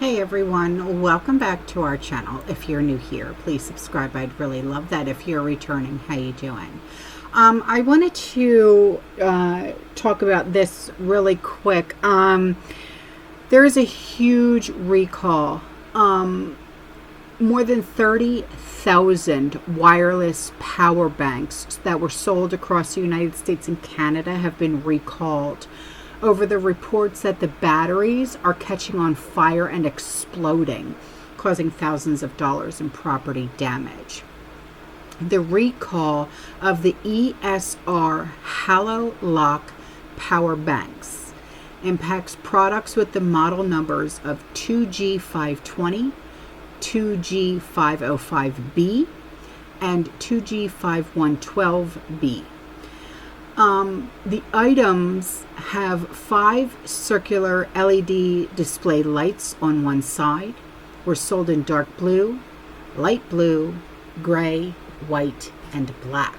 Hey everyone, welcome back to our channel. If you're new here, please subscribe. I'd really love that. If you're returning, how you doing? I wanted to talk about this really quick. There is a huge recall. More than 30,000 wireless power banks that were sold across the United States and Canada have been recalled over the reports that the batteries are catching on fire and exploding, causing thousands of dollars in property damage. The recall of the ESR Halo Lock power banks impacts products with the model numbers of 2G520, 2G505B, and 2G5112B. The items have 5 circular LED display lights on one side, were sold in dark blue, light blue, gray, white, and black.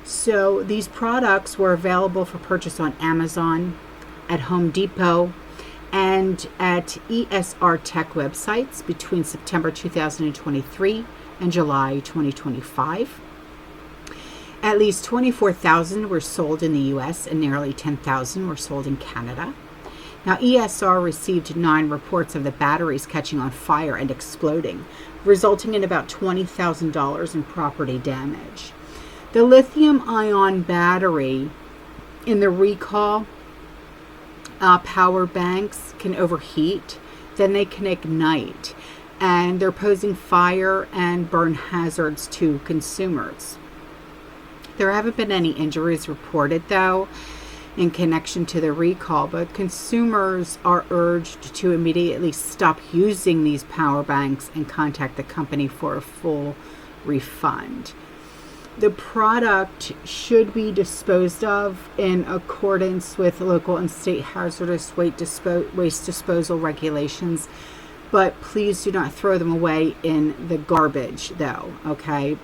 So these products were available for purchase on Amazon, at Home Depot, and at ESR Tech websites between September 2023 and July 2025. At least 24,000 were sold in the US and nearly 10,000 were sold in Canada. Now, ESR received 9 reports of the batteries catching on fire and exploding, resulting in about $20,000 in property damage. The lithium-ion battery in the recall power banks can overheat, then they can ignite, and they're posing fire and burn hazards to consumers. There haven't been any injuries reported, though, in connection to the recall, but consumers are urged to immediately stop using these power banks and contact the company for a full refund. The product should be disposed of in accordance with local and state hazardous waste disposal regulations, but please do not throw them away in the garbage, though, okay?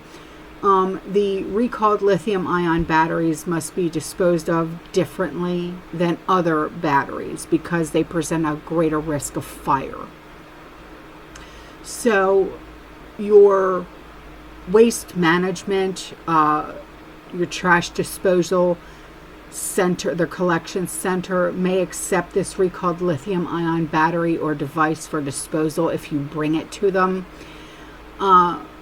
The recalled lithium-ion batteries must be disposed of differently than other batteries because they present a greater risk of fire. So your waste management, your trash disposal center, their collection center may accept this recalled lithium-ion battery or device for disposal if you bring it to them.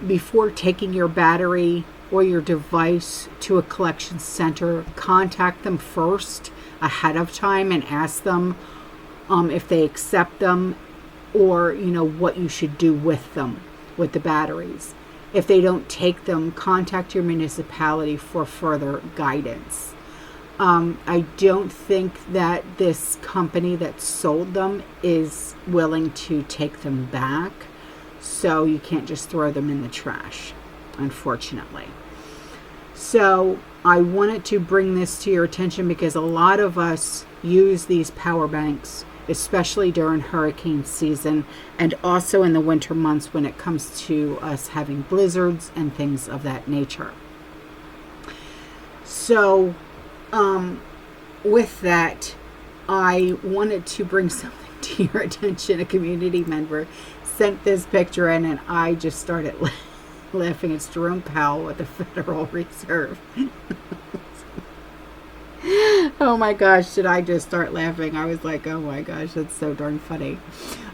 Before taking your battery or your device to a collection center, contact them first ahead of time and ask them if they accept them, or what you should do with them, with the batteries. If they don't take them, contact your municipality for further guidance. I don't think that this company that sold them is willing to take them back. So you can't just throw them in the trash, unfortunately. So I wanted to bring this to your attention because a lot of us use these power banks, especially during hurricane season and also in the winter months when it comes to us having blizzards and things of that nature. So with that, I wanted to bring something to your attention. A community member sent this picture in and I just started laughing. It's Jerome Powell at the Federal Reserve. Oh my gosh, did I just start laughing? I was like, oh my gosh, that's so darn funny.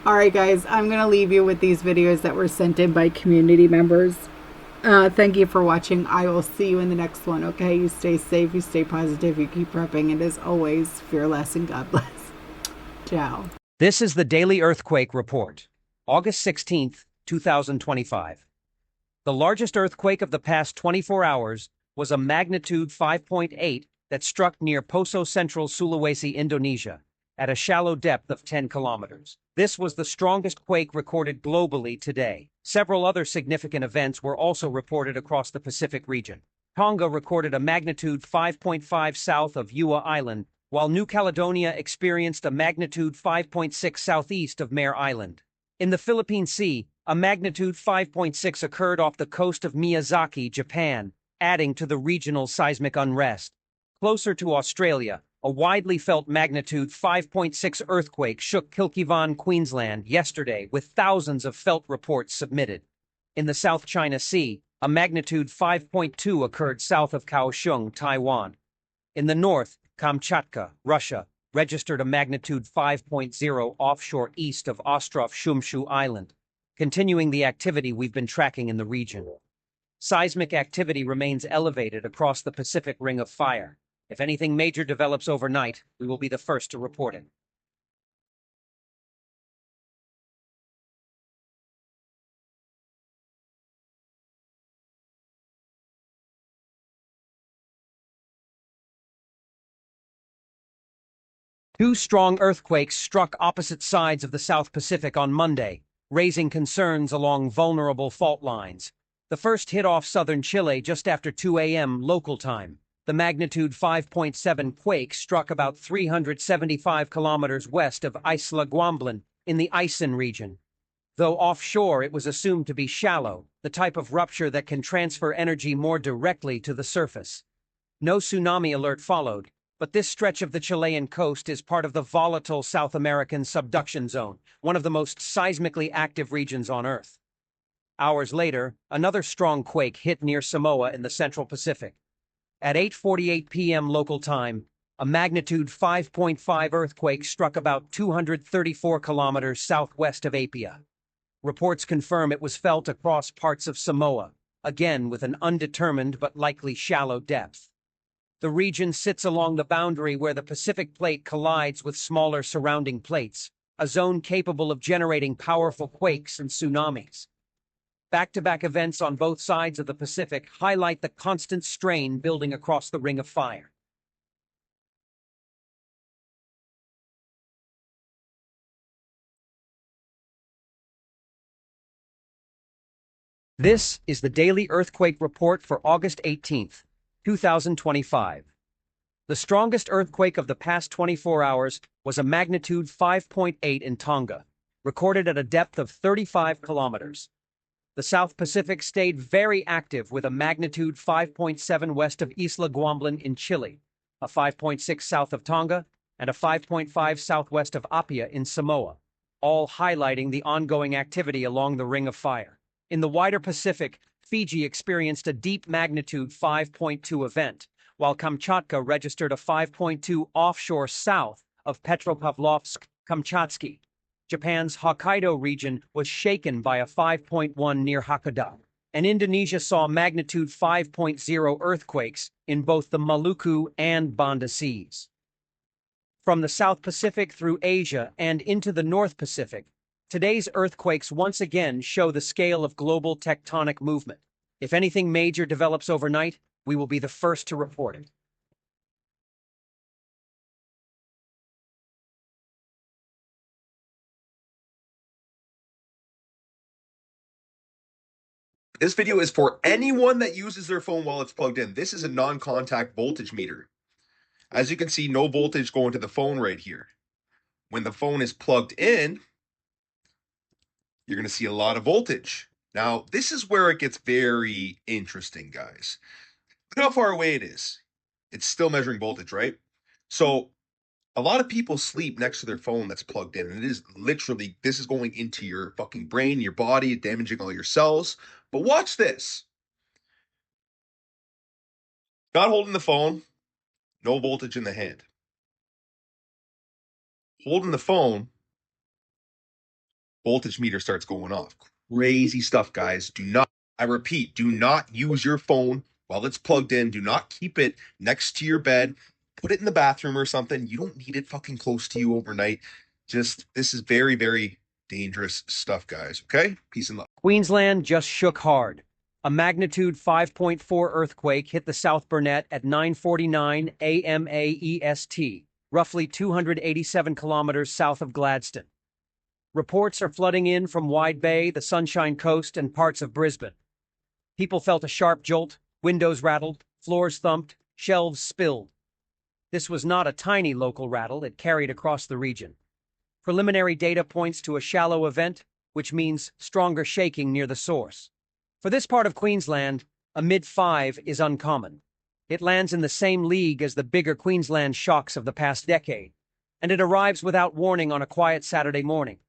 All right, guys, I'm going to leave you with these videos that were sent in by community members. Thank you for watching. I will see you in the next one, okay? You stay safe, you stay positive, you keep prepping, and as always, fear less and God bless. Ciao. This is the Daily Earthquake Report, August 16th, 2025. The largest earthquake of the past 24 hours was a magnitude 5.8 that struck near Poso Central, Sulawesi, Indonesia, at a shallow depth of 10 kilometers. This was the strongest quake recorded globally today. Several other significant events were also reported across the Pacific region. Tonga recorded a magnitude 5.5 south of Ewa Island, while New Caledonia experienced a magnitude 5.6 southeast of Mare Island. In the Philippine Sea, a magnitude 5.6 occurred off the coast of Miyazaki, Japan, adding to the regional seismic unrest. Closer to Australia, A widely felt magnitude 5.6 earthquake shook Kilkivan, Queensland yesterday, with thousands of felt reports submitted. In the South China Sea, a magnitude 5.2 occurred south of Kaohsiung, Taiwan. In the north, Kamchatka, Russia, registered a magnitude 5.0 offshore east of Ostrov Shumshu Island, continuing the activity we've been tracking in the region. Seismic activity remains elevated across the Pacific Ring of Fire. If anything major develops overnight, we will be the first to report it. Two strong earthquakes struck opposite sides of the South Pacific on Monday, raising concerns along vulnerable fault lines. The first hit off southern Chile just after 2 a.m. local time. The magnitude 5.7 quake struck about 375 kilometers west of Isla Guamblin in the Aysén region. Though offshore, it was assumed to be shallow, the type of rupture that can transfer energy more directly to the surface. No tsunami alert followed, but this stretch of the Chilean coast is part of the volatile South American subduction zone, one of the most seismically active regions on Earth. Hours later, another strong quake hit near Samoa in the Central Pacific. At 8:48 p.m. local time, a magnitude 5.5 earthquake struck about 234 kilometers southwest of Apia. Reports confirm it was felt across parts of Samoa, again with an undetermined but likely shallow depth. The region sits along the boundary where the Pacific Plate collides with smaller surrounding plates, a zone capable of generating powerful quakes and tsunamis. Back-to-back events on both sides of the Pacific highlight the constant strain building across the Ring of Fire. This is the Daily Earthquake Report for August 18th, 2025. The strongest earthquake of the past 24 hours was a magnitude 5.8 in Tonga, recorded at a depth of 35 kilometers. The South Pacific stayed very active with a magnitude 5.7 west of Isla Guamblin in Chile, a 5.6 south of Tonga, and a 5.5 southwest of Apia in Samoa, all highlighting the ongoing activity along the Ring of Fire. In the wider Pacific, Fiji experienced a deep magnitude 5.2 event, while Kamchatka registered a 5.2 offshore south of Petropavlovsk-Kamchatsky. Japan's Hokkaido region was shaken by a 5.1 near Hakodate, and Indonesia saw magnitude 5.0 earthquakes in both the Maluku and Banda Seas. From the South Pacific through Asia and into the North Pacific, today's earthquakes once again show the scale of global tectonic movement. If anything major develops overnight, we will be the first to report it. This video is for anyone that uses their phone while it's plugged in. This is a non-contact voltage meter. As you can see, no voltage going to the phone right here. When the phone is plugged in, you're going to see a lot of voltage. Now, this is where it gets very interesting, guys. Look how far away it is. It's still measuring voltage, right? So a lot of people sleep next to their phone that's plugged in, and it is literally, this is going into your fucking brain, your body, damaging all your cells. But watch this. Not holding the phone, no voltage in the hand. Holding the phone, voltage meter starts going off. Crazy stuff, guys. I repeat, do not use your phone while it's plugged in. Do not keep it next to your bed. Put it in the bathroom or something. You don't need it fucking close to you overnight. This is very, very dangerous stuff, guys. Okay? Peace and love. Queensland just shook hard. A magnitude 5.4 earthquake hit the South Burnett at 9:49 a.m. EST, roughly 287 kilometers south of Gladstone. Reports are flooding in from Wide Bay, the Sunshine Coast, and parts of Brisbane. People felt a sharp jolt, windows rattled, floors thumped, shelves spilled. This was not a tiny local rattle, it carried across the region. Preliminary data points to a shallow event, which means stronger shaking near the source. For this part of Queensland, a mid-5 is uncommon. It lands in the same league as the bigger Queensland shocks of the past decade, and it arrives without warning on a quiet Saturday morning.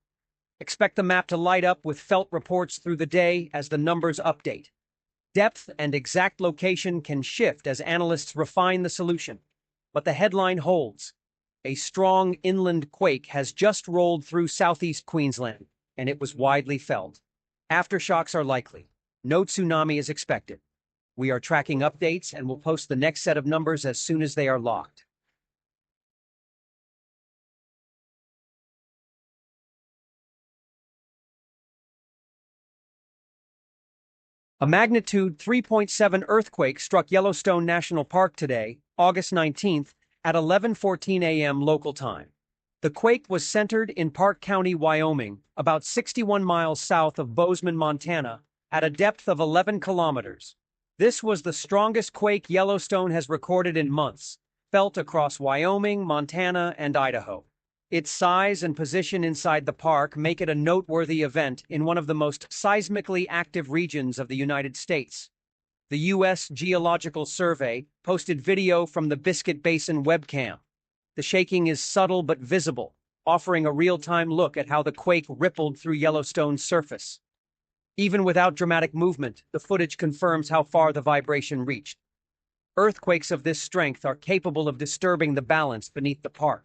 Expect the map to light up with felt reports through the day as the numbers update. Depth and exact location can shift as analysts refine the solution, but the headline holds. A strong inland quake has just rolled through southeast Queensland, and it was widely felt. Aftershocks are likely. No tsunami is expected. We are tracking updates and will post the next set of numbers as soon as they are locked. A magnitude 3.7 earthquake struck Yellowstone National Park today, August 19th, at 11:14 a.m. local time. The quake was centered in Park County, Wyoming, about 61 miles south of Bozeman, Montana, at a depth of 11 kilometers. This was the strongest quake Yellowstone has recorded in months, felt across Wyoming, Montana, and Idaho. Its size and position inside the park make it a noteworthy event in one of the most seismically active regions of the United States. The U.S. Geological Survey posted video from the Biscuit Basin webcam. The shaking is subtle but visible, offering a real-time look at how the quake rippled through Yellowstone's surface. Even without dramatic movement, the footage confirms how far the vibration reached. Earthquakes of this strength are capable of disturbing the balance beneath the park.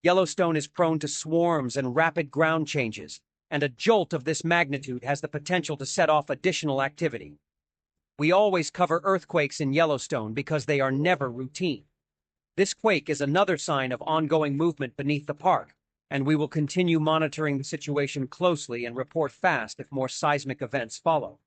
Yellowstone is prone to swarms and rapid ground changes, and a jolt of this magnitude has the potential to set off additional activity. We always cover earthquakes in Yellowstone because they are never routine. This quake is another sign of ongoing movement beneath the park, and we will continue monitoring the situation closely and report fast if more seismic events follow.